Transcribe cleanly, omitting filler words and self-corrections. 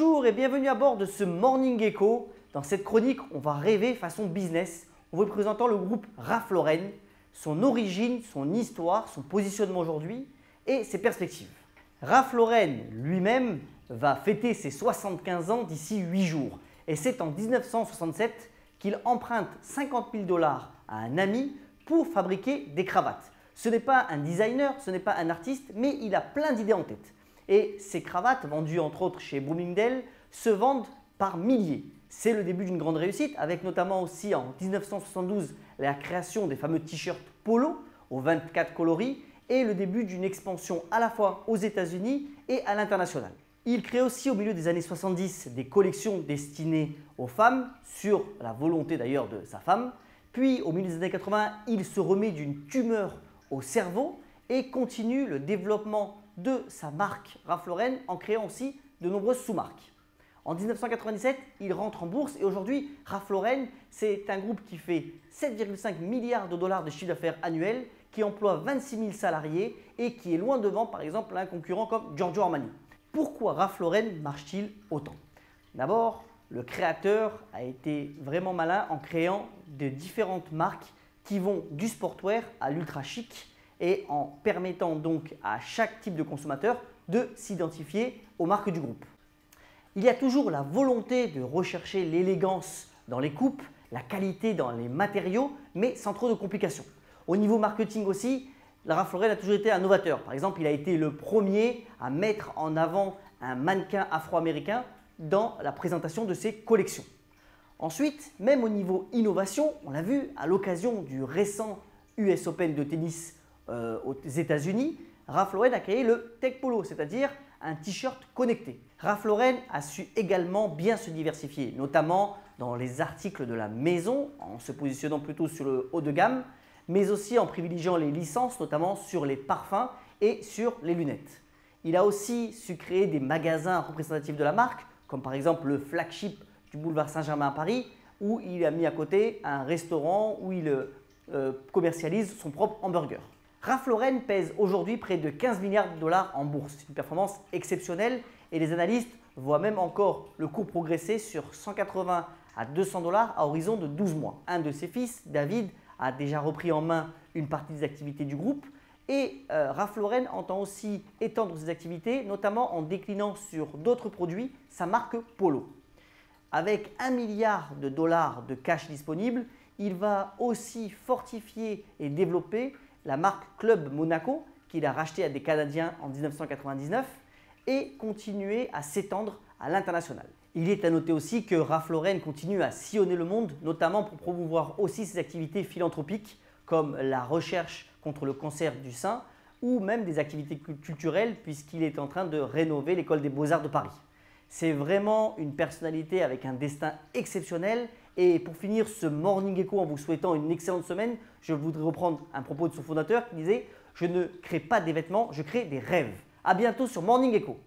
Bonjour et bienvenue à bord de ce Morning Echo. Dans cette chronique, on va rêver façon business en vous présentant le groupe Ralph Lauren, son origine, son histoire, son positionnement aujourd'hui et ses perspectives. Ralph Lauren lui-même va fêter ses 75 ans d'ici 8 jours et c'est en 1967 qu'il emprunte 50 000 $ à un ami pour fabriquer des cravates. Ce n'est pas un designer, ce n'est pas un artiste, mais il a plein d'idées en tête. Et ces cravates, vendues entre autres chez Bloomingdale, se vendent par milliers. C'est le début d'une grande réussite, avec notamment aussi en 1972 la création des fameux t-shirts Polo aux 24 coloris et le début d'une expansion à la fois aux États-Unis et à l'international. Il crée aussi au milieu des années 70 des collections destinées aux femmes, sur la volonté d'ailleurs de sa femme. Puis au milieu des années 80, il se remet d'une tumeur au cerveau et continue le développement de sa marque Ralph Lauren en créant aussi de nombreuses sous-marques. En 1997, il rentre en bourse et aujourd'hui, Ralph Lauren, c'est un groupe qui fait 7,5 milliards de dollars de chiffre d'affaires annuel, qui emploie 26 000 salariés et qui est loin devant par exemple un concurrent comme Giorgio Armani. Pourquoi Ralph Lauren marche-t-il autant? D'abord, le créateur a été vraiment malin en créant de différentes marques qui vont du sportwear à l'ultra chic et en permettant donc à chaque type de consommateur de s'identifier aux marques du groupe. Il y a toujours la volonté de rechercher l'élégance dans les coupes, la qualité dans les matériaux, mais sans trop de complications. Au niveau marketing aussi, Ralph Lauren a toujours été un novateur. Par exemple, il a été le premier à mettre en avant un mannequin afro-américain dans la présentation de ses collections. Ensuite, même au niveau innovation, on l'a vu à l'occasion du récent US Open de tennis aux États-Unis, Ralph Lauren a créé le Tech Polo, c'est-à-dire un t-shirt connecté. Ralph Lauren a su également bien se diversifier, notamment dans les articles de la maison, en se positionnant plutôt sur le haut de gamme, mais aussi en privilégiant les licences, notamment sur les parfums et sur les lunettes. Il a aussi su créer des magasins représentatifs de la marque, comme par exemple le flagship du boulevard Saint-Germain à Paris, où il a mis à côté un restaurant où il commercialise son propre hamburger. Ralph Lauren pèse aujourd'hui près de 15 milliards de dollars en bourse. C'est une performance exceptionnelle et les analystes voient même encore le cours progresser sur 180 à 200 $ à horizon de 12 mois. Un de ses fils, David, a déjà repris en main une partie des activités du groupe et Ralph Lauren entend aussi étendre ses activités, notamment en déclinant sur d'autres produits sa marque Polo. Avec 1 milliard de dollars de cash disponible, il va aussi fortifier et développer la marque Club Monaco qu'il a racheté à des Canadiens en 1999 et continuer à s'étendre à l'international. Il est à noter aussi que Ralph Lauren continue à sillonner le monde, notamment pour promouvoir aussi ses activités philanthropiques comme la recherche contre le cancer du sein ou même des activités culturelles puisqu'il est en train de rénover l'école des beaux-arts de Paris. C'est vraiment une personnalité avec un destin exceptionnel. Et pour finir ce Morning Echo en vous souhaitant une excellente semaine, je voudrais reprendre un propos de son fondateur qui disait « Je ne crée pas des vêtements, je crée des rêves ». À bientôt sur Morning Echo.